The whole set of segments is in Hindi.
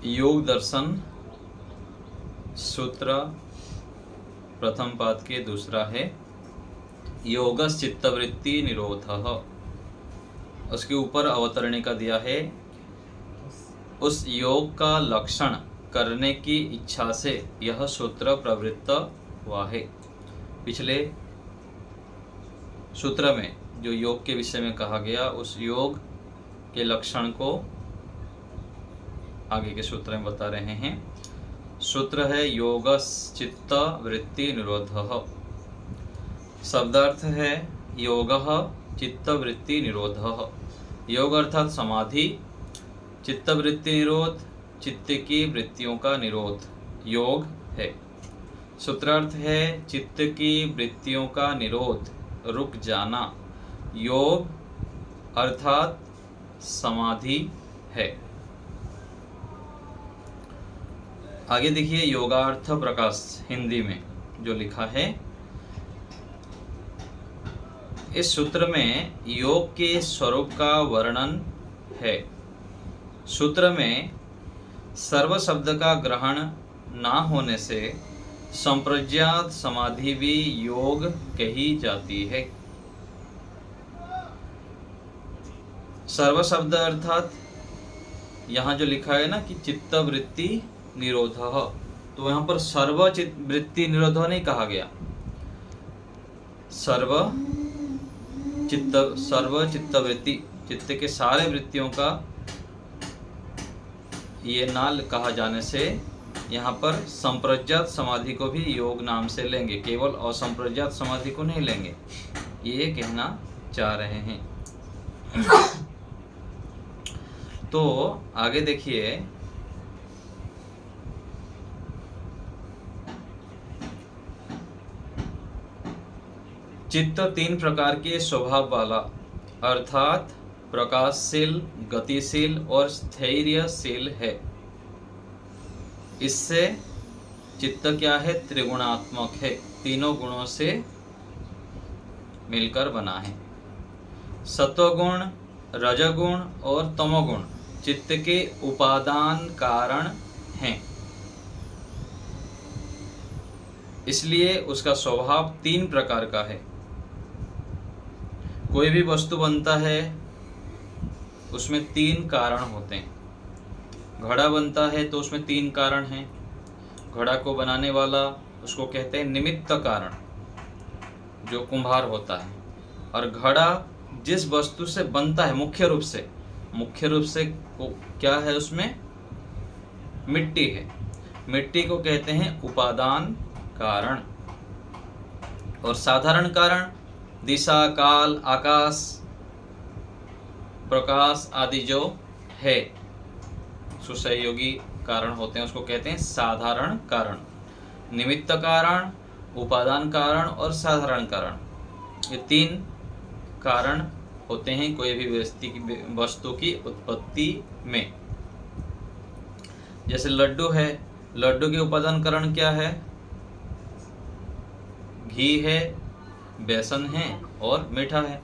योग दर्शन सूत्र प्रथम पाद के दूसरा है योगस चित्तवृत्ति निरोधः। उसके ऊपर अवतरणिका दिया है उस योग का लक्षण करने की इच्छा से यह सूत्र प्रवृत्त हुआ है। पिछले सूत्र में जो योग के विषय में कहा गया उस योग के लक्षण को आगे के सूत्र में बता रहे हैं। सूत्र है योगस चित्त वृत्ति निरोधः। शब्दार्थ है योगः चित्त वृत्ति निरोधः। योग अर्थात समाधि, चित्त वृत्ति निरोध चित्त की वृत्तियों का निरोध योग है। सूत्रार्थ है चित्त की वृत्तियों का निरोध रुक जाना योग अर्थात समाधि है। आगे देखिए योगार्थ प्रकाश हिंदी में जो लिखा है। इस सूत्र में योग के स्वरूप का वर्णन है। सूत्र में सर्व शब्द का ग्रहण ना होने से संप्रज्ञात समाधि भी योग कही जाती है। सर्व शब्द अर्थात यहाँ जो लिखा है ना कि चित्त वृत्ति निरोधः, तो यहाँ पर सर्व वृत्ति निरोधः नहीं कहा गया। सर्व चित्त वृत्ति चित्त के सारे वृत्तियों का ये ना कहा जाने से यहाँ पर संप्रज्ञात समाधि को भी योग नाम से लेंगे, केवल असंप्रज्ञात समाधि को नहीं लेंगे, ये कहना चाह रहे हैं। तो आगे देखिए चित्त तीन प्रकार के स्वभाव वाला अर्थात प्रकाशशील, गतिशील और स्थैर्यशील है। इससे चित्त क्या है? त्रिगुणात्मक है, तीनों गुणों से मिलकर बना है। सत्वगुण, रजगुण और तमोगुण चित्त के उपादान कारण हैं, इसलिए उसका स्वभाव तीन प्रकार का है। कोई भी वस्तु बनता है उसमें तीन कारण होते हैं। घड़ा बनता है तो उसमें तीन कारण हैं। घड़ा को बनाने वाला उसको कहते हैं निमित्त कारण, जो कुम्हार होता है। और घड़ा जिस वस्तु से बनता है मुख्य रूप से क्या है? उसमें मिट्टी है। मिट्टी को कहते हैं उपादान कारण। और साधारण कारण दिशा, काल, आकाश, प्रकाश आदि जो है सुसहयोगी कारण होते हैं उसको कहते हैं साधारण कारण। निमित्त कारण, उपादान कारण और साधारण कारण, ये तीन कारण होते हैं कोई भी वस्तु की उत्पत्ति में। जैसे लड्डू है, लड्डू के उपादान कारण क्या है? घी है, बेसन है और मीठा है।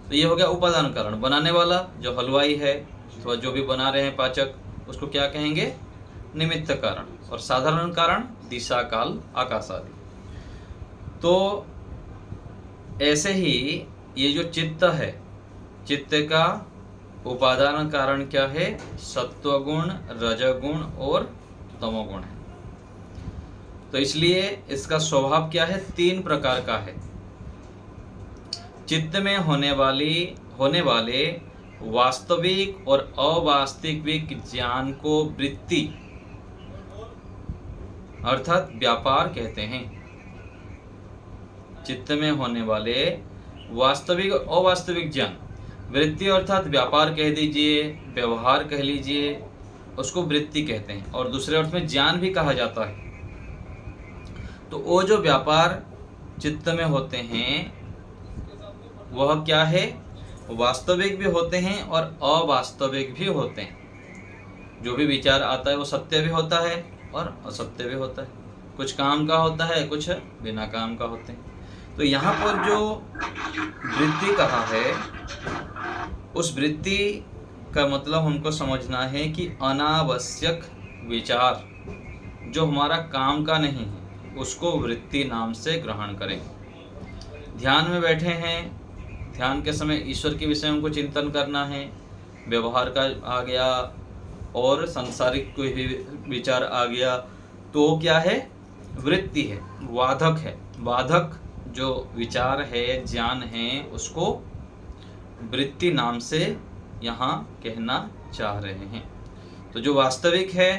तो ये हो गया उपादान कारण। बनाने वाला जो हलवाई है तो जो भी बना रहे हैं पाचक, उसको क्या कहेंगे? निमित्त कारण। और साधारण कारण दिशा, काल, आकाश आदि। तो ऐसे ही ये जो चित्त है, चित्त का उपादान कारण क्या है? सत्वगुण, रजगुण और तमोगुण है। तो इसलिए इसका स्वभाव क्या है? तीन प्रकार का है। चित्त में होने वाले वास्तविक और अवास्तविक ज्ञान को वृत्ति अर्थात व्यापार कहते हैं। चित्त में होने वाले वास्तविक और अवास्तविक ज्ञान, वृत्ति अर्थात व्यापार कह दीजिए, व्यवहार कह लीजिए, उसको वृत्ति कहते हैं। और दूसरे अर्थ में ज्ञान भी कहा जाता है। तो वो जो व्यापार चित्त में होते हैं वह क्या है? वास्तविक भी होते हैं और अवास्तविक भी होते हैं। जो भी विचार आता है वो सत्य भी होता है और असत्य भी होता है। कुछ काम का होता है, कुछ बिना काम का होते हैं। तो यहाँ पर जो वृत्ति कहा है उस वृत्ति का मतलब हमको समझना है कि अनावश्यक विचार जो हमारा काम का नहीं है उसको वृत्ति नाम से ग्रहण करें। ध्यान में बैठे हैं, ध्यान के समय ईश्वर के विषय में हमको चिंतन करना है, व्यवहार का आ गया और सांसारिक कोई भी विचार आ गया तो क्या है, वृत्ति है, वाधक है। वाधक जो विचार है, ज्ञान है, उसको वृत्ति नाम से यहाँ कहना चाह रहे हैं। तो जो वास्तविक है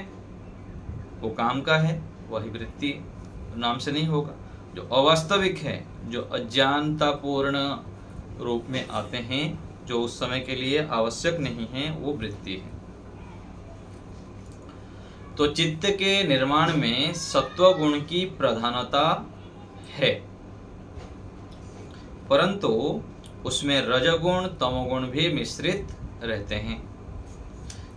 वो काम का है, वही वृत्ति नाम से नहीं होगा। जो अवास्तविक है, जो अज्ञानतापूर्ण रूप में आते हैं, जो उस समय के लिए आवश्यक नहीं है, वो वृत्ति है। तो चित्त के निर्माण में सत्व गुण की प्रधानता है, परंतु उसमें रजगुण तमोगुण भी मिश्रित रहते हैं।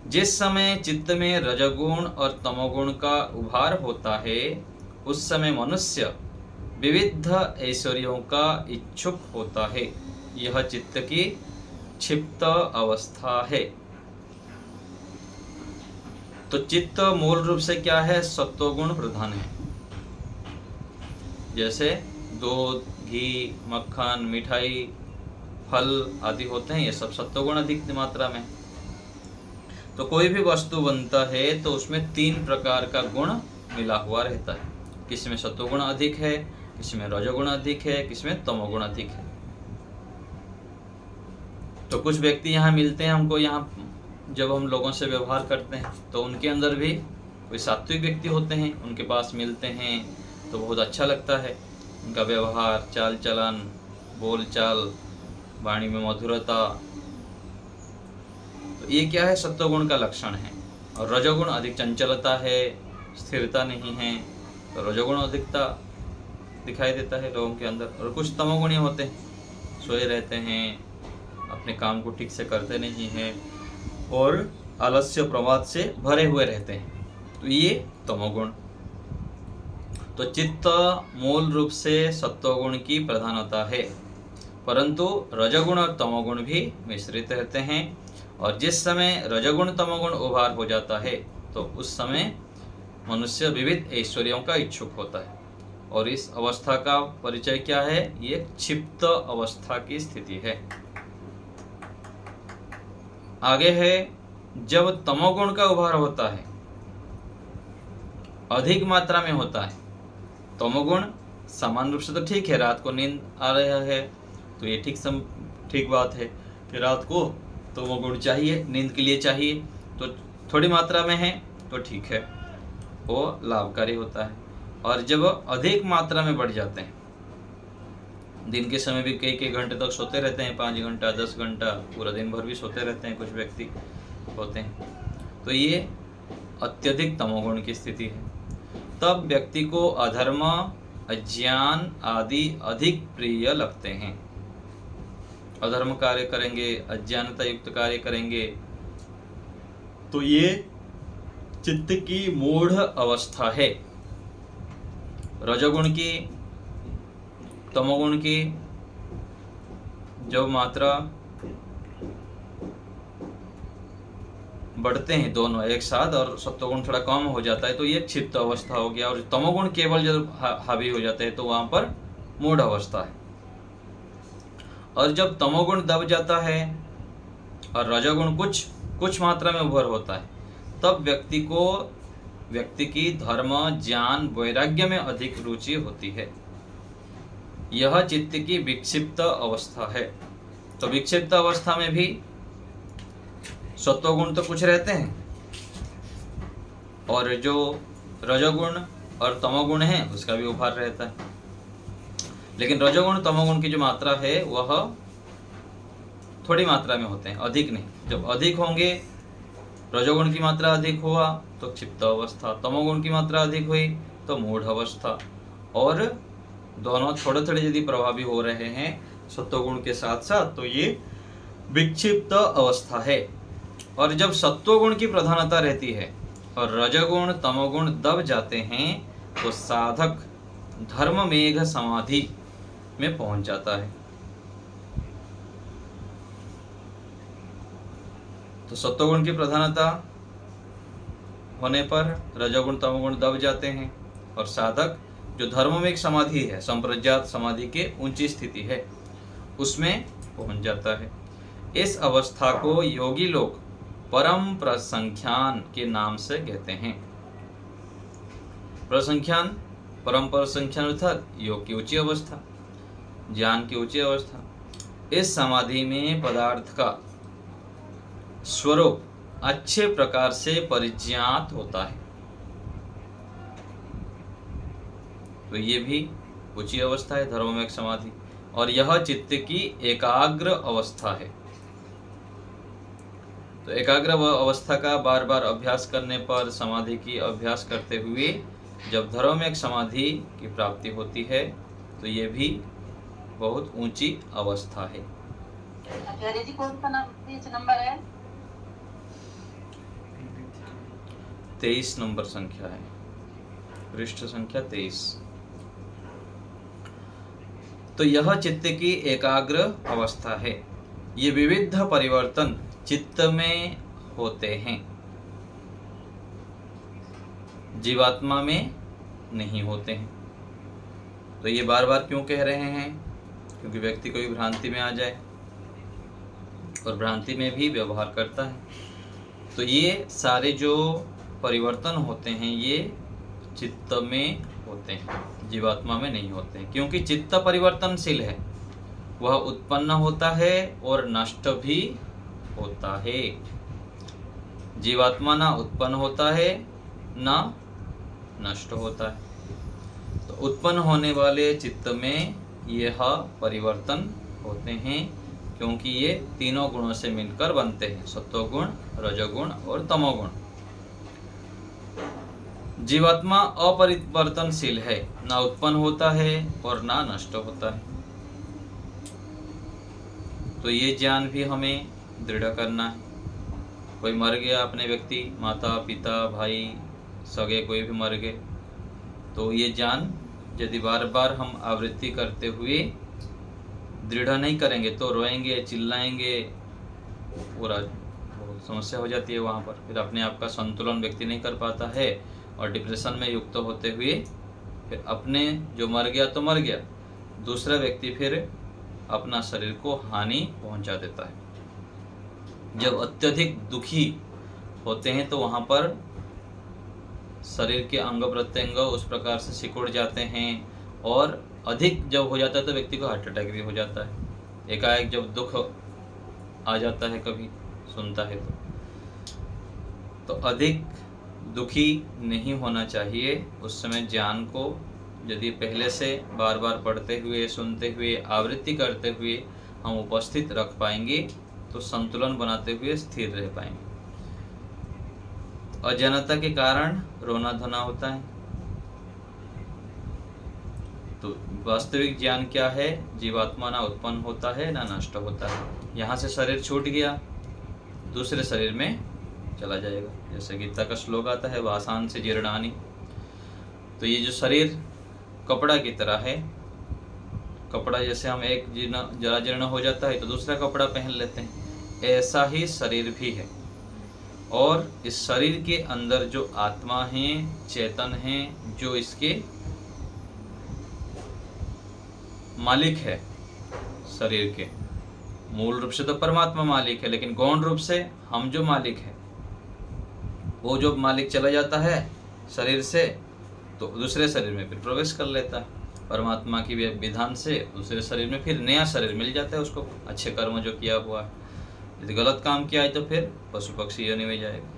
जिस समय चित्त में रजगुण और तमोगुण का उभार होता है उस समय मनुष्य विविध ऐश्वर्यों का इच्छुक होता है। यह चित्त की क्षिप्त अवस्था है। तो चित्त मूल रूप से क्या है, सत्वगुण प्रधान है। जैसे दूध, घी, मक्खन, मिठाई, फल आदि होते हैं, ये सब सत्वगुण अधिक मात्रा में। तो कोई भी वस्तु बनता है तो उसमें 3 प्रकार का गुण मिला हुआ रहता है। किसी में सत्वगुण अधिक है, किसी में रजोगुण अधिक है, किसी में तमोगुण अधिक है। तो कुछ व्यक्ति यहाँ मिलते हैं हमको, यहाँ जब हम लोगों से व्यवहार करते हैं तो उनके अंदर भी कोई सात्विक व्यक्ति होते हैं, उनके पास मिलते हैं तो बहुत अच्छा लगता है। उनका व्यवहार, चाल चलन, बोल चाल, वाणी में मधुरता, तो ये क्या है, सत्वगुण का लक्षण है। और रजोगुण अधिक चंचलता है, स्थिरता नहीं है, तो रजोगुण अधिकता दिखाई देता है लोगों के अंदर। और कुछ तमोगुणी होते हैं, सोए रहते हैं, अपने काम को ठीक से करते नहीं हैं और आलस्य प्रमाद से भरे हुए रहते हैं, तो ये तमोगुण। तो चित्त मूल रूप से सत्वगुण की प्रधानता है, परंतु रजोगुण और तमोगुण भी मिश्रित रहते हैं। और जिस समय रजोगुण तमोगुण उभार हो जाता है तो उस समय मनुष्य विविध ऐश्वर्यों का इच्छुक होता है। और इस अवस्था का परिचय क्या है, ये क्षिप्त अवस्था की स्थिति है। आगे है, जब तमोगुण का उभार होता है, अधिक मात्रा में होता है। तमोगुण सामान्य रूप से तो ठीक है, रात को नींद आ रहा है तो ये ठीक बात है कि रात को तमोगुण चाहिए, नींद के लिए चाहिए, तो थोड़ी मात्रा में है तो ठीक है, वो लाभकारी होता है। और जब अधिक मात्रा में बढ़ जाते हैं, दिन के समय भी कई घंटे तक सोते रहते हैं, 5 घंटा 10 घंटा, पूरा दिन भर भी सोते रहते हैं कुछ व्यक्ति होते हैं, तो ये अत्यधिक तमोगुण की स्थिति है। तब व्यक्ति को अधर्म, अज्ञान आदि अधिक प्रिय लगते हैं। अधर्म कार्य करेंगे, अज्ञानता युक्त कार्य करेंगे, तो ये चित्त की मूढ़ अवस्था है। रजोगुण की, तमोगुण की जब मात्रा बढ़ते हैं दोनों एक साथ और सत्वगुण थोड़ा कम हो जाता है तो ये क्षिप्त अवस्था हो गया। और तमोगुण केवल जब हावी हो जाते हैं तो वहां पर मूढ़ अवस्था है। और जब तमोगुण दब जाता है और रजोगुण कुछ मात्रा में उभर होता है, तब व्यक्ति की धर्म, ज्ञान, वैराग्य में अधिक रुचि होती है। यह चित्त की विक्षिप्त अवस्था है। तो विक्षिप्त अवस्था में भी सत्वगुण तो कुछ रहते हैं और जो रजोगुण और तमोगुण है उसका भी उभार रहता है। लेकिन रजोगुण तमोगुण की जो मात्रा है वह थोड़ी मात्रा में होते हैं, अधिक नहीं। जब अधिक होंगे, रजोगुण की मात्रा अधिक हुआ तो क्षिप्त अवस्था, तमोगुण की मात्रा अधिक हुई तो मूढ़ अवस्था। और दोनों थोड़े थोड़े यदि प्रभावी हो रहे हैं सत्वगुण के साथ साथ तो ये विक्षिप्त अवस्था है। और जब सत्वगुण की प्रधानता रहती है और रजोगुण तमोगुण दब जाते हैं तो साधक धर्म मेघ समाधि में पहुंच जाता है। तो सत्वगुण की प्रधानता होने पर रजोगुण तमोगुण दब जाते हैं और साधक जो धर्ममिक समाधि है, संप्रज्ञात समाधि के ऊंची स्थिति है, उसमें पहुंच जाता है। इस अवस्था को योगी लोग परम प्रसंख्यान के नाम से कहते हैं। प्रसंख्यान, परम प्रसंख्यान अर्थात योग की ऊंची अवस्था, ज्ञान की ऊंची अवस्था। इस समाधि में पदार्थ का स्वरूप अच्छे प्रकार से परिज्ञात होता है। तो ये भी ऊंची अवस्था है धर्ममेक समाधि, और यह चित्त की एकाग्र अवस्था है। तो एकाग्र अवस्था का बार बार अभ्यास करने पर, समाधि की अभ्यास करते हुए जब धर्ममेक समाधि की प्राप्ति होती है तो ये भी बहुत ऊंची अवस्था है। आचार्य जी कौन सा पेज नंबर है? 23 नंबर संख्या है, पृष्ठ संख्या 23। तो यह चित्त की एकाग्र अवस्था है। ये विविध परिवर्तन चित्त में होते हैं, जीवात्मा में नहीं होते हैं। तो ये बार बार क्यों कह रहे हैं? क्योंकि व्यक्ति कोई भ्रांति में आ जाए और भ्रांति में भी व्यवहार करता है। तो ये सारे जो परिवर्तन होते हैं ये चित्त में होते हैं, जीवात्मा में नहीं होते हैं। क्योंकि चित्त परिवर्तनशील है, वह उत्पन्न होता है और नष्ट भी होता है। जीवात्मा ना उत्पन्न होता है ना नष्ट होता है। तो उत्पन्न होने वाले चित्त में यह परिवर्तन होते हैं, क्योंकि ये तीनों गुणों से मिलकर बनते हैं, सत्वगुण, रजोगुण और तमोगुण। जीवात्मा अपरिवर्तनशील है, ना उत्पन्न होता है और ना नष्ट होता है। तो ये ज्ञान भी हमें दृढ़ करना है। कोई मर गया अपने व्यक्ति, माता पिता भाई सगे कोई भी मर गए, तो ये ज्ञान यदि बार बार हम आवृत्ति करते हुए दृढ़ नहीं करेंगे तो रोएंगे, चिल्लाएंगे, पूरा बहुत समस्या हो जाती है वहाँ पर। फिर अपने आप का संतुलन व्यक्ति नहीं कर पाता है और डिप्रेशन में युक्त होते हुए फिर अपने जो मर गया तो मर गया, दूसरा व्यक्ति फिर अपना शरीर को हानि पहुंचा देता है। जब अत्यधिक दुखी होते हैं तो वहाँ पर शरीर के अंग प्रत्यंग उस प्रकार से सिकुड़ जाते हैं, और अधिक जब हो जाता है तो व्यक्ति को हार्ट अटैक भी हो जाता है। एकाएक जब दुख आ जाता है कभी सुनता है तो अधिक दुखी नहीं होना चाहिए। उस समय ज्ञान को यदि पहले से बार बार पढ़ते हुए, सुनते हुए, आवृत्ति करते हुए हम उपस्थित रख पाएंगे तो संतुलन बनाते हुए स्थिर रह पाएंगे। अज्ञानता के कारण रोना धोना होता है। तो वास्तविक ज्ञान क्या है? जीवात्मा ना उत्पन्न होता है ना नष्ट होता है। यहाँ से शरीर छूट गया, दूसरे शरीर में चला जाएगा। जैसे गीता का श्लोक आता है, वासान से जीर्णानि। तो ये जो शरीर कपड़ा की तरह है, कपड़ा जैसे हम एक जरा जीर्ण हो जाता है तो दूसरा कपड़ा पहन लेते हैं, ऐसा ही शरीर भी है। और इस शरीर के अंदर जो आत्मा है, चेतन है, जो इसके मालिक है, शरीर के मूल रूप से तो परमात्मा मालिक है, लेकिन गौण रूप से हम जो मालिक है, वो जो मालिक चला जाता है शरीर से तो दूसरे शरीर में फिर प्रवेश कर लेता है। परमात्मा की विधान से दूसरे शरीर में फिर नया शरीर मिल जाता है उसको, अच्छे कर्म जो किया हुआ है। यदि गलत काम किया है तो फिर पशु पक्षी योनि में जाएगा।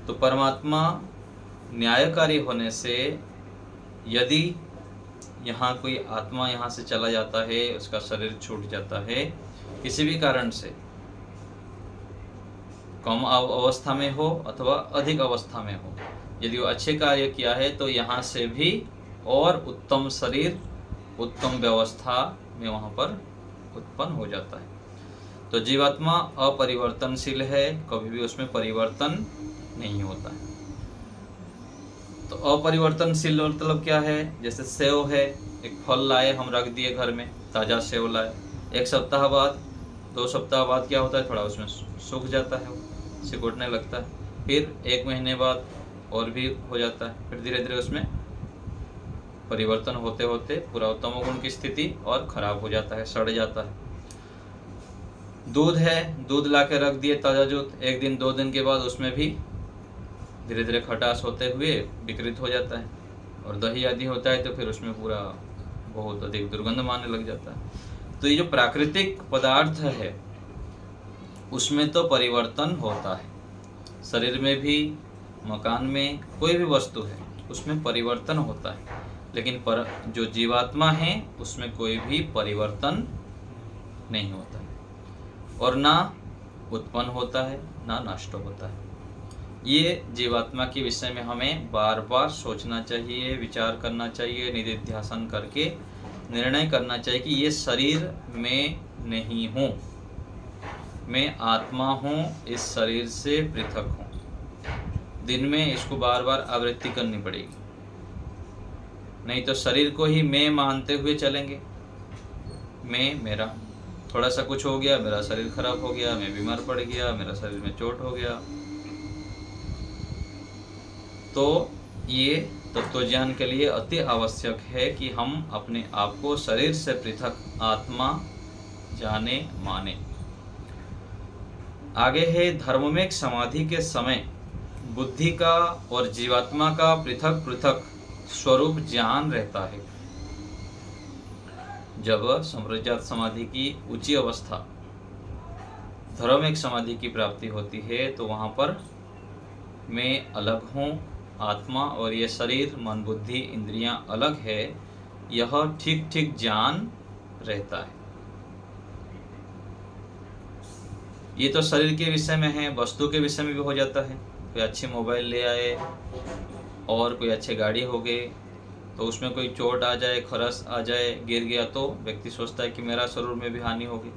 तो परमात्मा न्यायकारी होने से यदि यहाँ कोई आत्मा यहाँ से चला जाता है, उसका शरीर छूट जाता है किसी भी कारण से, कम अवस्था में हो अथवा अधिक अवस्था में हो, यदि वो अच्छे कार्य किया है तो यहाँ से भी और उत्तम शरीर, उत्तम व्यवस्था में वहाँ पर उत्पन्न हो जाता है। तो जीवात्मा अपरिवर्तनशील है, कभी भी उसमें परिवर्तन नहीं होता है। तो अपरिवर्तनशील मतलब क्या है? जैसे सेव है, एक फल लाए हम रख दिए घर में, ताज़ा सेव लाए, एक सप्ताह बाद 2 सप्ताह बाद क्या होता है, थोड़ा उसमें सूख जाता है, वो सिकुड़ने लगता है। फिर 1 महीने बाद और भी हो जाता है। फिर धीरे धीरे उसमें परिवर्तन होते होते पूरा तमोगुण की स्थिति और खराब हो जाता है, सड़ जाता है। दूध है, दूध ला के रख दिए ताज़ा दूध, 1 दिन 2 दिन के बाद उसमें भी धीरे धीरे खटास होते हुए विकृत हो जाता है। और दही आदि होता है तो फिर उसमें पूरा बहुत अधिक दुर्गंध मारने लग जाता है। तो ये जो प्राकृतिक पदार्थ है उसमें तो परिवर्तन होता है। शरीर में भी, मकान में, कोई भी वस्तु है उसमें परिवर्तन होता है, लेकिन जो जीवात्मा है उसमें कोई भी परिवर्तन नहीं होता है, और ना उत्पन्न होता है ना नष्ट होता है। ये जीवात्मा के विषय में हमें बार बार सोचना चाहिए, विचार करना चाहिए, निधिध्यासन करके निर्णय करना चाहिए कि ये शरीर में नहीं हूँ, मैं आत्मा हूँ, इस शरीर से पृथक हूँ। दिन में इसको बार बार आवृत्ति करनी पड़ेगी, नहीं तो शरीर को ही मैं मानते हुए चलेंगे। मैं, मेरा, थोड़ा सा कुछ हो गया मेरा शरीर खराब हो गया, मैं बीमार पड़ गया, मेरा शरीर में चोट हो गया। तो ये तत्व ज्ञान के लिए अति आवश्यक है कि हम अपने आप को शरीर से पृथक आत्मा जाने माने। आगे है, धर्ममेक समाधि के समय बुद्धि का और जीवात्मा का पृथक पृथक स्वरूप ज्ञान रहता है। जब संप्रज्ञात समाधि की ऊंची अवस्था धर्ममेक समाधि की प्राप्ति होती है तो वहां पर मैं अलग हूँ, आत्मा और ये शरीर, मन, बुद्धि, इंद्रियां अलग है, यह ठीक ठीक ज्ञान रहता है। ये तो शरीर के विषय में है, वस्तु के विषय में भी हो जाता है। कोई अच्छी मोबाइल ले आए और कोई अच्छी गाड़ी हो गई तो उसमें कोई चोट आ जाए, खरस आ जाए, गिर गया तो व्यक्ति सोचता है कि मेरा शरीर में भी हानि होगी,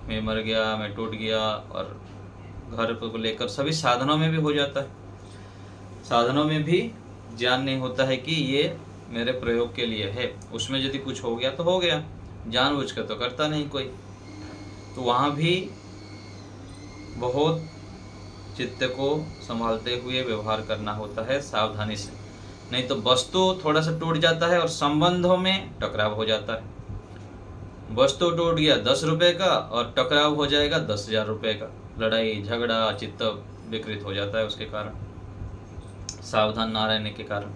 मैं मर गया, मैं टूट गया। और घर को लेकर सभी साधनों में भी हो जाता है। साधनों में भी ज्ञान नहीं होता है कि ये मेरे प्रयोग के लिए है, उसमें यदि कुछ हो गया तो हो गया, जानबूझकर तो करता नहीं कोई। तो वहाँ भी बहुत चित्त को संभालते हुए व्यवहार करना होता है, सावधानी से, नहीं तो वस्तु थोड़ा सा टूट जाता है और संबंधों में टकराव हो जाता है। वस्तु टूट गया 10 रुपए का और टकराव हो जाएगा 10,000 रुपए का, लड़ाई झगड़ा, चित्त विकृत हो जाता है उसके कारण, सावधान ना रहने के कारण।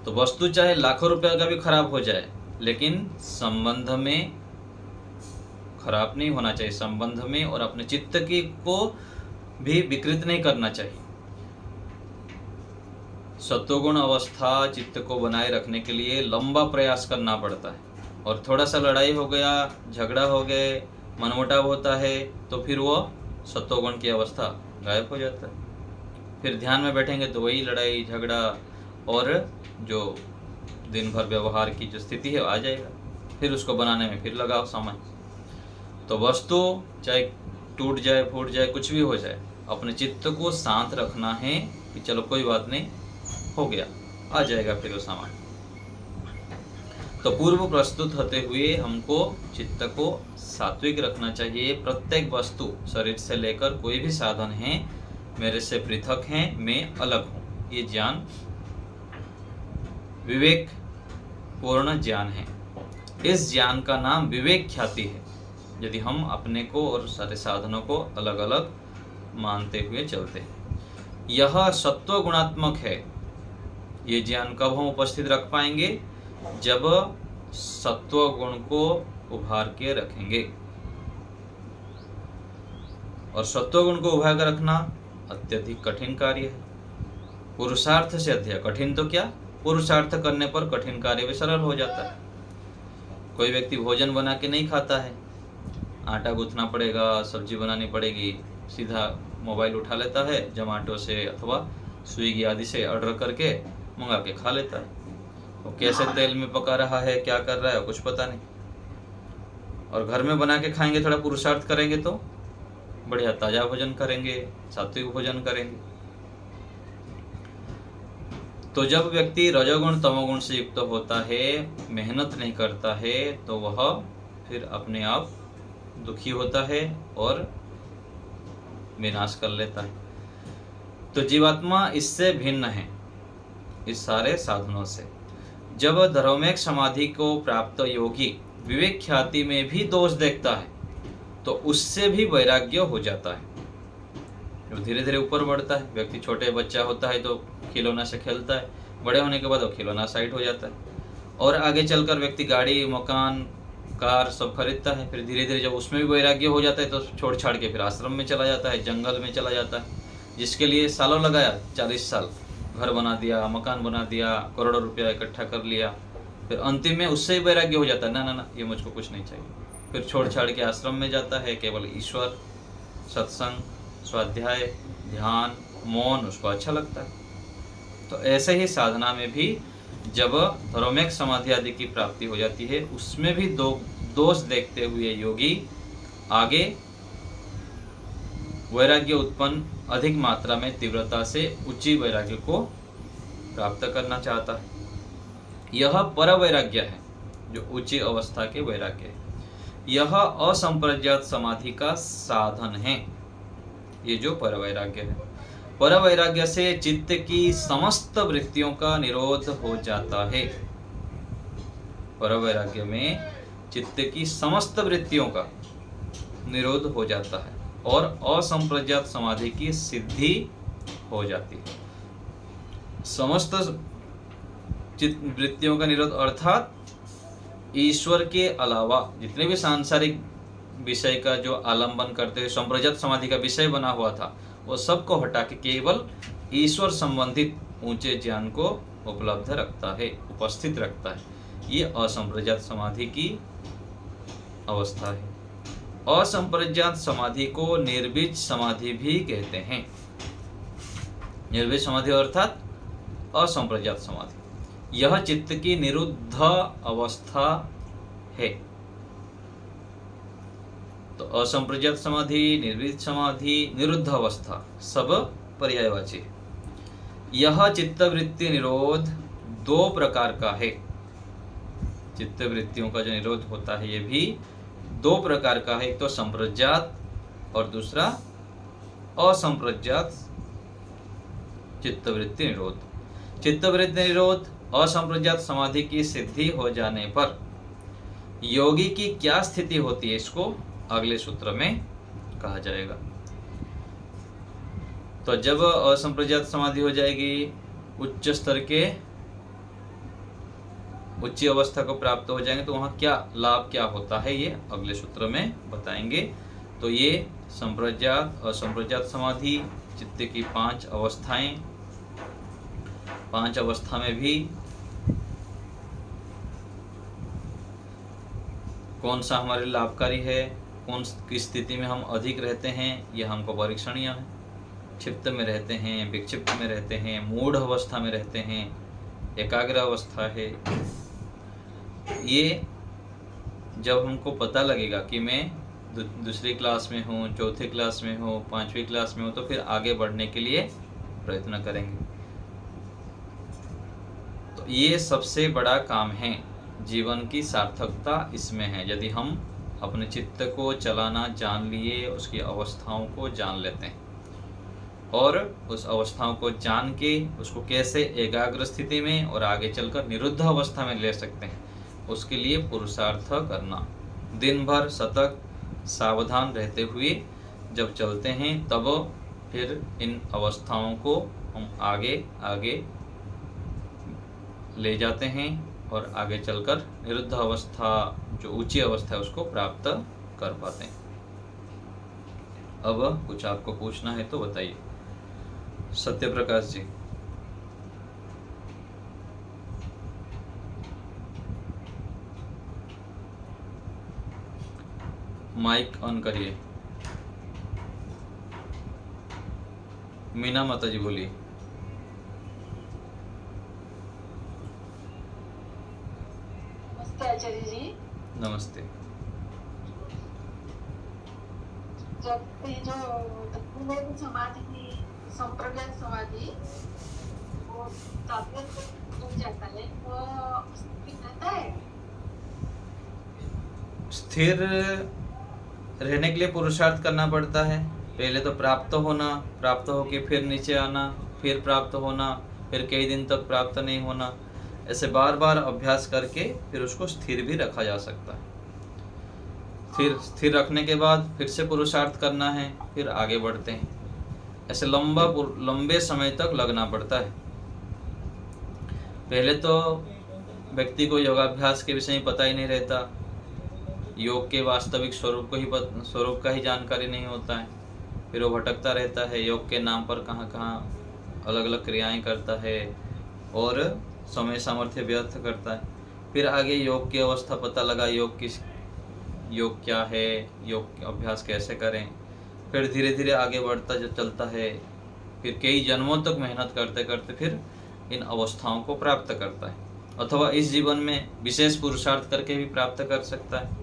तो वस्तु चाहे लाखों रुपए का भी खराब हो जाए, लेकिन संबंध में खराब नहीं होना चाहिए, संबंध में, और अपने चित्त की को भी विकृत नहीं करना चाहिए। सत्वगुण अवस्था चित्त को बनाए रखने के लिए लंबा प्रयास करना पड़ता है, और थोड़ा सा लड़ाई हो गया, झगड़ा हो गए, मनमुटाव होता है तो फिर वो सत्वगुण की अवस्था गायब हो जाता है। फिर ध्यान में बैठेंगे तो वही लड़ाई झगड़ा और जो दिन भर व्यवहार की जो स्थिति है आ जाएगा, फिर उसको बनाने में फिर लगाओ समय। तो वस्तु चाहे टूट जाए, फूट जाए, कुछ भी हो जाए, अपने चित्त को शांत रखना है कि चलो कोई बात नहीं, हो गया, आ जाएगा फिर वो सामान। तो पूर्व प्रस्तुत होते हुए हमको चित्त को सात्विक रखना चाहिए। प्रत्येक वस्तु, शरीर से लेकर कोई भी साधन है, मेरे से पृथक हैं, मैं अलग हूँ, ये ज्ञान विवेक पूर्ण ज्ञान है। इस ज्ञान का नाम विवेक ख्याति है, यदि हम अपने को और सारे साधनों को अलग अलग मानते हुए चलते हैं। यह सत्व गुणात्मक है। ये ज्ञान कब हम उपस्थित रख पाएंगे? जब सत्व गुण को उभार के रखेंगे। और सत्व गुण को उभार कर रखना अत्यधिक कठिन कार्य है, पुरुषार्थ से अधिक। कठिन तो क्या, पुरुषार्थ करने पर कठिन कार्य भी सरल हो जाता है। कोई व्यक्ति भोजन बना के नहीं खाता है, आटा गूंथना पड़ेगा, सब्जी बनानी पड़ेगी, सीधा मोबाइल उठा लेता है, जोमेटो से अथवा स्विगी आदि से ऑर्डर करके मंगा के खा लेता है। वो कैसे तेल में पका रहा है, क्या कर रहा है, कुछ पता नहीं। और घर में बना के खाएंगे, थोड़ा पुरुषार्थ करेंगे तो बढ़िया ताजा भोजन करेंगे, सात्विक भोजन करेंगे। तो जब व्यक्ति रजोगुण तमोगुण से युक्त होता है, मेहनत नहीं करता है, तो वह फिर अपने आप दुखी होता है और विनाश कर लेता है। तो जीवात्मा इससे भिन्न है, इस सारे साधनों से। जब धर्मैक समाधि को प्राप्त योगी विवेक ख्याति में भी दोष देखता है तो उससे भी वैराग्य हो जाता है। जो धीरे धीरे ऊपर बढ़ता है, व्यक्ति छोटे बच्चा होता है तो खिलौना से खेलता है, बड़े होने के बाद वो खिलौना साइड हो जाता है, और आगे चलकर व्यक्ति गाड़ी मकान कार सब खरीदता है। फिर धीरे धीरे जब उसमें भी वैराग्य हो जाता है तो छोड़ छाड़ के फिर आश्रम में चला जाता है, जंगल में चला जाता है, जिसके लिए सालों लगाया, 40 साल घर बना दिया, मकान बना दिया, करोड़ों रुपया इकट्ठा कर लिया, फिर अंतिम में उससे ही वैराग्य हो जाता है, ना ना ना ये मुझको कुछ नहीं चाहिए। फिर छोड़ छाड़ के आश्रम में जाता है, केवल ईश्वर, सत्संग, स्वाध्याय, ध्यान, मौन उसको अच्छा लगता है। तो ऐसे ही साधना में भी जब धर्मैक समाधि आदि की प्राप्ति हो जाती है, उसमें भी दोष देखते हुए योगी आगे वैराग्य उत्पन्न अधिक मात्रा में तीव्रता से उच्च वैराग्य को प्राप्त करना चाहता है। यह पर वैराग्य है, जो उच्च अवस्था के वैराग्य है। यह असंप्रज्ञात समाधि का साधन है, ये जो पर वैराग्य है। पर वैराग्य से चित्त की समस्त वृत्तियों का निरोध हो जाता है। पर वैराग्य में चित्त की समस्त वृत्तियों का निरोध हो जाता है और असंप्रज्ञात समाधि की सिद्धि हो जाती है। समस्त चित्त वृत्तियों का निरोध अर्थात ईश्वर के अलावा जितने भी सांसारिक विषय का जो आलंबन करते हुए संप्रज्ञात समाधि का विषय बना हुआ था, वो सबको हटा के केवल ईश्वर संबंधित ऊंचे ज्ञान को उपलब्ध रखता है, उपस्थित रखता है। ये असंप्रज्ञात समाधि की अवस्था है। असंप्रज्ञात समाधि को निर्बीज समाधि भी कहते हैं। निर्बीज समाधि अर्थात असंप्रज्ञात समाधि, यह चित्त की निरुद्ध अवस्था है। तो असंप्रज्ञात समाधि, निर्बीज समाधि, निरुद्ध अवस्था सब पर्यायवाची है। यह चित्तवृत्ति निरोध 2 प्रकार का है। चित्तवृत्तियों का जो निरोध होता है ये भी 2 प्रकार का है, एक तो संप्रज्ञात और दूसरा असंप्रज्ञात चित्तवृत्ति निरोध। चित्तवृत्ति निरोध असंप्रज्ञात समाधि की सिद्धि हो जाने पर योगी की क्या स्थिति होती है, इसको अगले सूत्र में कहा जाएगा। तो जब असंप्रज्ञात समाधि हो जाएगी, उच्च स्तर के उच्च अवस्था को प्राप्त हो जाएंगे, तो वहां क्या लाभ क्या होता है ये अगले सूत्र में बताएंगे। तो ये संप्रज्ञात असंप्रज्ञात समाधि, चित्त की 5 अवस्थाएं, 5 अवस्था में भी कौन सा हमारे लाभकारी है, कौन किस स्थिति में हम अधिक रहते हैं, ये हमको परीक्षणीय है। क्षिप्त में रहते हैं, विक्षिप्त में रहते हैं, मूढ़ अवस्था में रहते हैं, एकाग्र अवस्था है। ये जब हमको पता लगेगा कि मैं दूसरी क्लास में हूँ, चौथी क्लास में हूँ, 5वीं क्लास में हूँ, तो फिर आगे बढ़ने के लिए प्रयत्न करेंगे। तो ये सबसे बड़ा काम है, जीवन की सार्थकता इसमें है। यदि हम अपने चित्त को चलाना जान लिए, उसकी अवस्थाओं को जान लेते हैं और उस अवस्थाओं को जान के उसको कैसे एकाग्र स्थिति में और आगे चलकर निरुद्ध अवस्था में ले सकते हैं, उसके लिए पुरुषार्थ करना, दिन भर सतर्क सावधान रहते हुए जब चलते हैं, तब फिर इन अवस्थाओं को हम आगे आगे ले जाते हैं और आगे चलकर निरुद्ध अवस्था, जो ऊंची अवस्था है, उसको प्राप्त कर पाते हैं। अब कुछ आपको पूछना है तो बताइए। सत्य प्रकाश जी। माइक ऑन करिए। मीना माता जी बोलिए। नमस्ते आचार्य जी। नमस्ते। जब ये जो समाधि की संप्रज्ञात समाधि वो ताकत हो जाता है, वो स्थिर रहता है। स्थिर रहने के लिए पुरुषार्थ करना पड़ता है। पहले तो प्राप्त होना, प्राप्त होके फिर नीचे आना, फिर प्राप्त होना, फिर कई दिन तक प्राप्त नहीं होना। ऐसे बार बार अभ्यास करके फिर उसको स्थिर भी रखा जा सकता है। फिर स्थिर रखने के बाद फिर से पुरुषार्थ करना है, फिर आगे बढ़ते हैं। ऐसे लंबे समय तक लगना पड़ता है। पहले तो व्यक्ति को योगाभ्यास के विषय में पता ही नहीं रहता, योग के वास्तविक स्वरूप का ही जानकारी नहीं होता है। फिर वो भटकता रहता है, योग के नाम पर कहाँ कहाँ अलग अलग क्रियाएं करता है और समय सामर्थ्य व्यर्थ करता है। फिर आगे योग की अवस्था पता लगा, योग क्या है, योग अभ्यास कैसे करें। फिर धीरे धीरे आगे बढ़ता जो चलता है, फिर कई जन्मों तक मेहनत करते करते फिर इन अवस्थाओं को प्राप्त करता है, अथवा इस जीवन में विशेष पुरुषार्थ करके भी प्राप्त कर सकता है।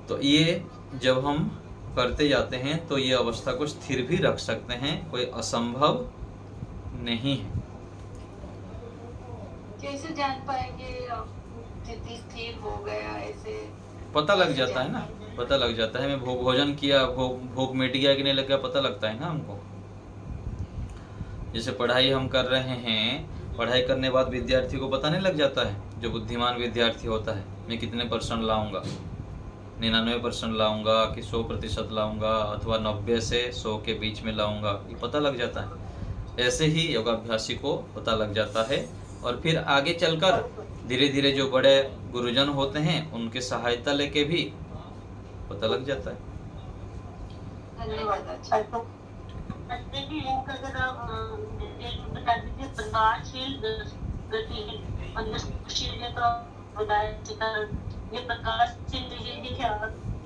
तो ये जब हम करते जाते हैं तो ये अवस्था को स्थिर भी रख सकते हैं, कोई असंभव नहीं है। कैसे जान पाएंगे स्थिति स्थिर हो गया? ऐसे पता लग जाता है ना, पता लग जाता है। मैं भोजन किया, भूख मिट गया कि नहीं लग गया, पता लगता है ना हमको। जैसे पढ़ाई हम कर रहे हैं, पढ़ाई करने बाद विद्यार्थी को पता नहीं लग जाता है, जो बुद्धिमान विद्यार्थी होता है, मैं कितने % लाऊंगा, 99% लाऊंगा कि 100% लाऊंगा, अथवा 90 से 100 के बीच में लाऊंगा, ये पता लग जाता है। ऐसे ही योगाभ्यासी को पता लग जाता है और फिर आगे चलकर धीरे धीरे जो बड़े गुरुजन होते हैं उनकी सहायता लेके भी पता लग जाता है। धन्यवाद। अच्छा अगर आप बता दीजिए प्रकाशशील गतिशील तो ये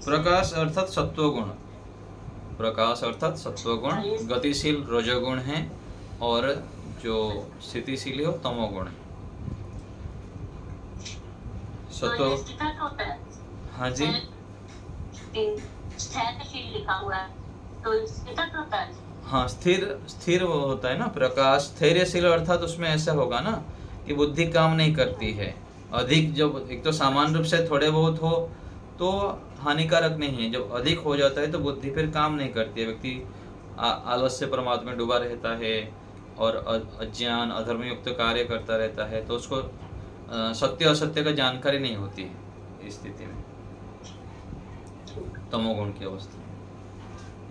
प्रकाश अर्थात सत्वगुण, प्रकाश अर्थात सत्वगुण, गतिशील रजोगुण है और जो स्थितिशील है वो तमोगुण है। हाँ जी, स्थैर्यशील लिखा हुआ है, तो स्थिर होता है। हाँ, स्थिर वो होता है ना प्रकाश। स्थैर्यशील अर्थात उसमें ऐसा होगा ना कि बुद्धि काम नहीं करती है अधिक। जब एक तो सामान्य रूप से थोड़े बहुत हो तो हानिकारक नहीं है, जब अधिक हो जाता है तो बुद्धि फिर काम नहीं करती है, व्यक्ति आलस्य परमात्मा में डूबा रहता है और अज्ञान अधर्म युक्त कार्य करता रहता है, तो उसको सत्य असत्य का जानकारी नहीं होती है। इस स्थिति में तमोगुण की अवस्था।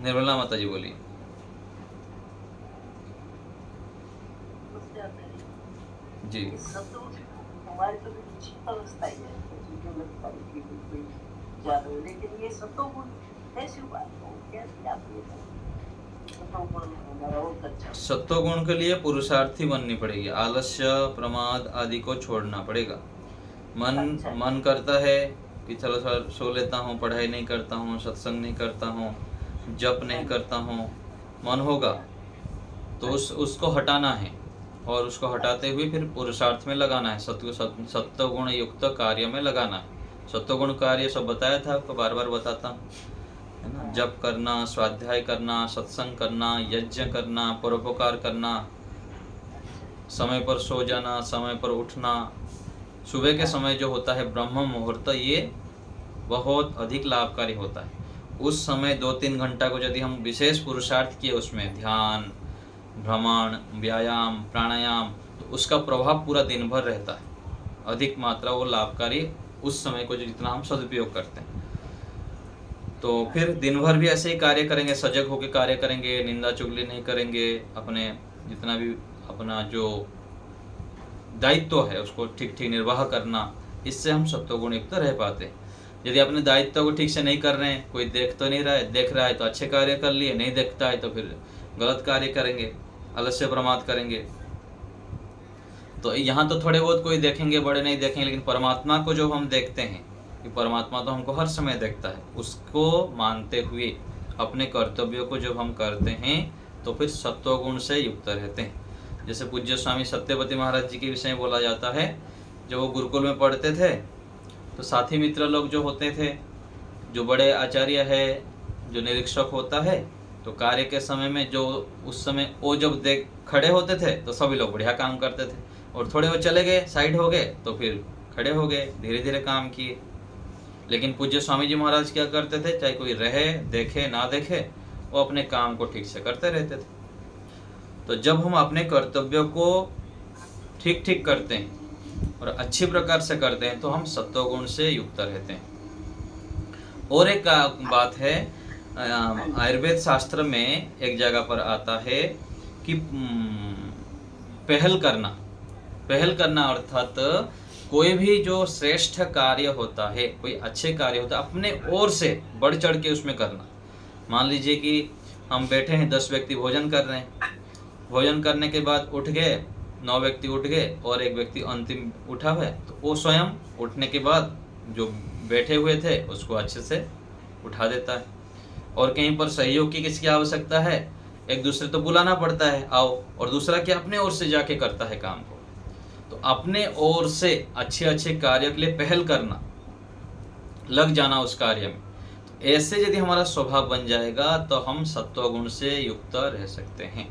निर्मला माता जी बोलिए। जी, हमारी तो निश्चित अवस्था ही है, जो लगता है कि कोई ज्यादा, लेकिन ये सत्वगुण ऐसी बात हो, कैसे आप ये सत्वगुण के लिए पुरुषार्थी बननी पड़ेगी, आलस्य प्रमाद आदि को छोड़ना पड़ेगा। मन करता है कि चलो सर सो लेता हूँ, पढ़ाई नहीं करता हूँ, सत्संग नहीं करता हूँ, जप नहीं करता हूँ, मन होगा तो उसको हटाना है और उसको हटाते हुए फिर पुरुषार्थ में लगाना है, सत्वगुण युक्त कार्य में लगाना है। सत्वगुण कार्य सब बताया था, आपको बार बार बताता हूँ, है ना। जप करना, स्वाध्याय करना, सत्संग करना, यज्ञ करना, परोपकार करना, समय पर सो जाना, समय पर उठना, सुबह के समय जो होता है ब्रह्म मुहूर्त, ये बहुत अधिक लाभकारी होता है। उस समय 2-3 घंटा को यदि हम विशेष पुरुषार्थ किए, उसमें ध्यान, भ्रमण, व्यायाम, प्राणायाम, तो उसका प्रभाव पूरा दिन भर रहता है, अधिक मात्रा वो लाभकारी उस समय को जितना हम सदुपयोग करते हैं। तो फिर दिन भर भी ऐसे ही कार्य करेंगे, सजग होकर कार्य करेंगे, निंदा चुगली नहीं करेंगे, अपने जितना भी अपना जो दायित्व है उसको ठीक ठीक निर्वाह करना, इससे हम सत्वगुण युक्त रह पाते हैं। यदि अपने दायित्व को ठीक से नहीं कर रहे हैं, कोई देख तो नहीं रहा है, देख रहा है तो अच्छे कार्य कर लिए, नहीं देखता है तो फिर गलत कार्य करेंगे, आलस्य प्रमाद करेंगे। तो यहाँ तो थोड़े बहुत कोई देखेंगे, बड़े नहीं देखेंगे, लेकिन परमात्मा को जो हम देखते हैं कि परमात्मा तो हमको हर समय देखता है, उसको मानते हुए अपने कर्तव्यों को जब हम करते हैं तो फिर सत्वगुण से युक्त रहते हैं। जैसे पूज्य स्वामी सत्यवती महाराज जी के विषय में बोला जाता है, जब वो गुरुकुल में पढ़ते थे तो साथी मित्र लोग जो होते थे, जो बड़े आचार्य है, जो निरीक्षक होता है, तो कार्य के समय में जो उस समय वो जब देख खड़े होते थे तो सभी लोग बढ़िया काम करते थे, और थोड़े वो चले गए, साइड हो गए, तो फिर खड़े हो गए, धीरे धीरे काम किए। लेकिन पूज्य स्वामी जी महाराज क्या करते थे, चाहे कोई रहे देखे ना देखे, वो अपने काम को ठीक से करते रहते थे। तो जब हम अपने कर्तव्यों को ठीक ठीक करते हैं और अच्छी प्रकार से करते हैं तो हम सत्वगुण से युक्त रहते हैं। और एक बात है, आयुर्वेद शास्त्र में एक जगह पर आता है कि पहल करना अर्थात कोई भी जो श्रेष्ठ कार्य होता है, कोई अच्छे कार्य होता है, अपने ओर से बढ़ चढ़ के उसमें करना। मान लीजिए कि हम बैठे हैं, 10 व्यक्ति भोजन कर रहे हैं, भोजन करने के बाद उठ गए, 9 व्यक्ति उठ गए और एक व्यक्ति अंतिम उठा है, तो वो स्वयं उठने के बाद जो बैठे हुए थे उसको अच्छे से उठा देता है। और कहीं पर सहयोग की किसकी आवश्यकता है, एक दूसरे तो बुलाना पड़ता है आओ, और दूसरा क्या अपने ओर से जाके करता है काम को। तो अपने ओर से अच्छे अच्छे कार्य के लिए पहल करना, लग जाना उस कार्य में। तो ऐसे यदि हमारा स्वभाव बन जाएगा तो हम सत्वगुण से युक्त रह सकते हैं।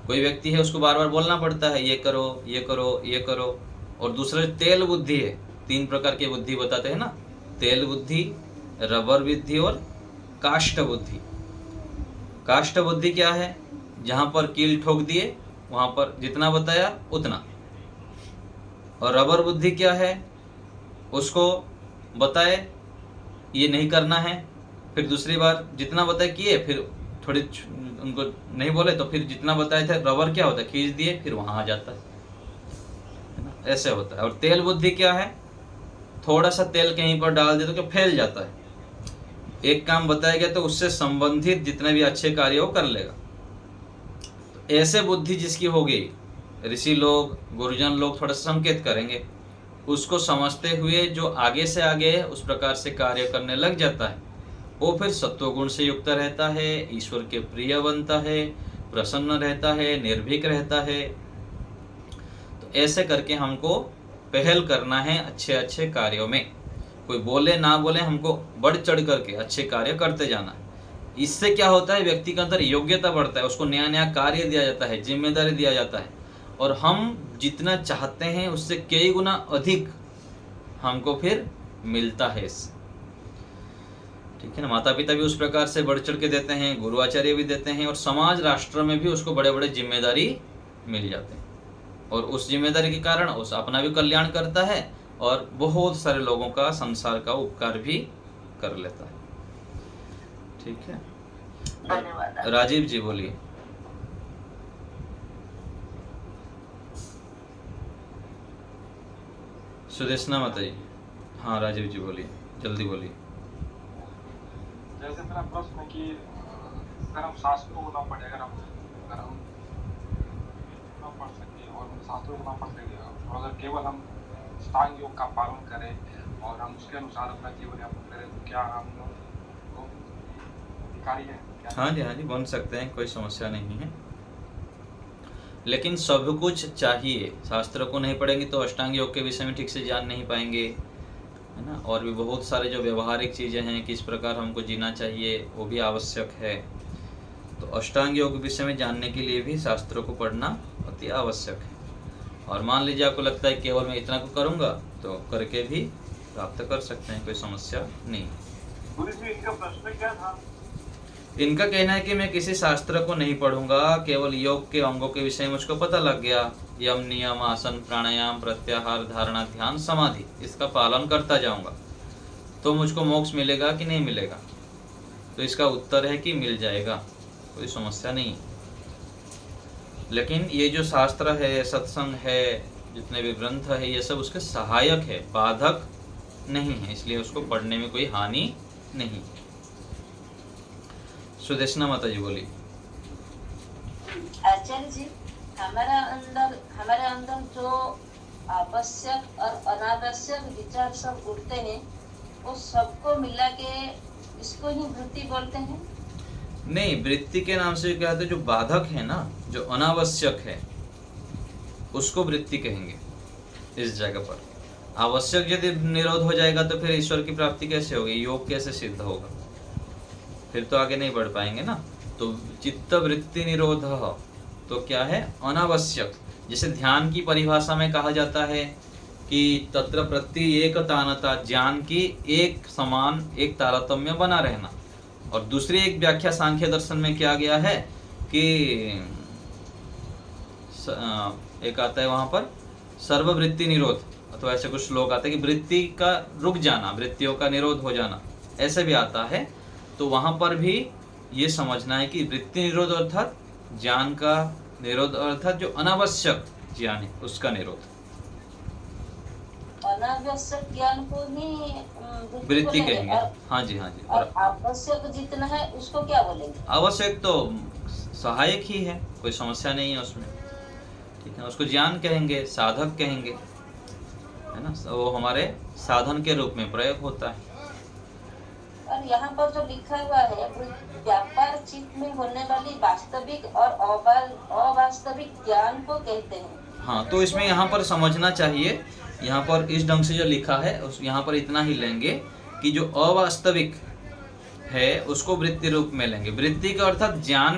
कोई व्यक्ति है, उसको बार बार बोलना पड़ता है ये करो ये करो ये करो, और दूसरे तेल बुद्धि है, 3 प्रकार की बुद्धि बताते हैं ना, तेल बुद्धि, रबर बुद्धि और काष्ठ बुद्धि। काष्ठ बुद्धि क्या है, जहां पर कील ठोक दिए वहां पर जितना बताया उतना। और रबर बुद्धि क्या है, उसको बताए ये नहीं करना है, फिर दूसरी बार जितना बताए किए, फिर थोड़ी उनको नहीं बोले तो फिर जितना बताए थे, रबर क्या होता है, खींच दिए फिर वहां आ जाता है ना, ऐसे होता है। और तेल बुद्धि क्या है, थोड़ा सा तेल कहीं पर डाल दे तो क्या फैल जाता है। एक काम बताया गया तो उससे संबंधित जितने भी अच्छे कार्य हो कर लेगा। तो ऐसे बुद्धि जिसकी हो गई, ऋषि लोग गुरुजन लोग थोड़ा सा संकेत करेंगे, उसको समझते हुए जो आगे से आगे उस प्रकार से कार्य करने लग जाता है, वो फिर सत्वगुण से युक्त रहता है, ईश्वर के प्रिय बनता है, प्रसन्न रहता है, निर्भीक रहता है। तो ऐसे करके हमको पहल करना है अच्छे अच्छे कार्यों में। कोई बोले ना बोले, हमको बढ़ चढ़ करके अच्छे कार्य करते जाना है। इससे क्या होता है, व्यक्ति के अंदर योग्यता बढ़ता है, उसको नया नया कार्य दिया जाता है, जिम्मेदारी दिया जाता है, और हम जितना चाहते हैं उससे कई गुना अधिक हमको फिर मिलता है इससे। ठीक है ना। माता पिता भी उस प्रकार से बढ़ चढ़ के देते हैं, गुरु आचार्य भी देते हैं, और समाज राष्ट्र में भी उसको बड़े बड़े जिम्मेदारी मिल जाते हैं, और उस जिम्मेदारी के कारण उस अपना भी कल्याण करता है और बहुत सारे लोगों का, संसार का उपकार भी कर लेता है। ठीक है, धन्यवाद। राजीव जी बोलिए। सुदेशना माता जी। हाँ राजीव जी बोलिए, जल्दी बोलिए। जैसे मेरा प्रश्न है कि अगर हम शास्त्रों को ना पढ़े, अगर हम ना पढ़ सके और हम शास्त्रों को ना पढ़ सके, और अगर केवल हम अष्टांग योग का पालन करें और हम उसके अनुसार अपना जीवन यापन करें, तो क्या हम लोग अधिकारी हैं? हाँ जी बन सकते हैं, कोई समस्या नहीं है। लेकिन सब कुछ चाहिए, शास्त्र को नहीं पढ़ेंगे तो अष्टांग योग के विषय में ठीक से जान नहीं पाएंगे, है ना। और भी बहुत सारे जो व्यवहारिक चीज़ें हैं, किस प्रकार हमको जीना चाहिए, वो भी आवश्यक है। तो अष्टांग योग के विषय में जानने के लिए भी शास्त्रों को पढ़ना अति आवश्यक है। और मान लीजिए आपको लगता है केवल मैं इतना को करूँगा, तो करके भी प्राप्त कर सकते हैं, कोई समस्या नहीं। गुरु जी, इनका प्रश्न क्या था? इनका कहना है कि मैं किसी शास्त्र को नहीं पढ़ूंगा, केवल योग के अंगों के विषय में मुझको पता लग गया, यम नियम आसन प्राणायाम प्रत्याहार धारणा ध्यान समाधि, इसका पालन करता जाऊंगा तो मुझको मोक्ष मिलेगा कि नहीं मिलेगा। तो इसका उत्तर है कि मिल जाएगा, कोई समस्या नहीं। लेकिन ये जो शास्त्र है, सत्संग है, जितने भी ग्रंथ है, ये सब उसके सहायक है, बाधक नहीं है, इसलिए उसको पढ़ने में कोई हानि नहीं। सुदेशना माता जी बोली। आचार्य जी, हमारे अंदर जो आवश्यक और अनावश्यक विचार सब उठते हैं, वो सबको मिला के इसको ही वृत्ति बोलते हैं? नहीं, वृत्ति के नाम से क्या है, जो बाधक है ना, जो अनावश्यक है, उसको वृत्ति कहेंगे। इस जगह पर आवश्यक यदि निरोध हो जाएगा तो फिर ईश्वर की प्राप्ति कैसे होगी, योग कैसे सिद्ध होगा, फिर तो आगे नहीं बढ़ पाएंगे ना। तो चित्त वृत्ति निरोध तो क्या है, अनावश्यक। जैसे ध्यान की परिभाषा में कहा जाता है कि तत्र प्रत्येकतानता, ज्ञान की एक समान एक तारतम्य बना रहना। और दूसरी एक व्याख्या सांख्य दर्शन में किया गया है कि एक आता है वहां पर सर्ववृत्ति निरोध, अथवा ऐसे कुछ श्लोक आते हैं कि वृत्ति का रुक जाना, वृत्तियों का निरोध हो जाना, ऐसे भी आता है। तो वहां पर भी ये समझना है कि वृत्ति निरोध अर्थात ज्ञान का निरोध, अर्थात जो अनावश्यक ज्ञान है उसका निरोध। अनावश्यक ज्ञान को ही वृत्ति कहेंगे। और हाँ जी, हाँ जी। और आवश्यक जितना है उसको क्या बोलेंगे? आवश्यक तो सहायक ही है, कोई समस्या नहीं है उसमें, ठीक है। उसको ज्ञान कहेंगे, साधक कहेंगे, है ना, वो हमारे साधन के रूप में प्रयोग होता है। और यहाँ पर जो लिखा हुआ है, व्यापार चित्त में होने वाली वास्तविक और अवास्तविक ज्ञान को कहते हैं। हाँ, तो इसमें यहाँ पर समझना चाहिए, यहाँ पर इस ढंग से जो लिखा है उस यहाँ पर इतना ही लेंगे कि जो अवास्तविक है उसको वृत्ति रूप में लेंगे। वृत्ति का अर्थात ज्ञान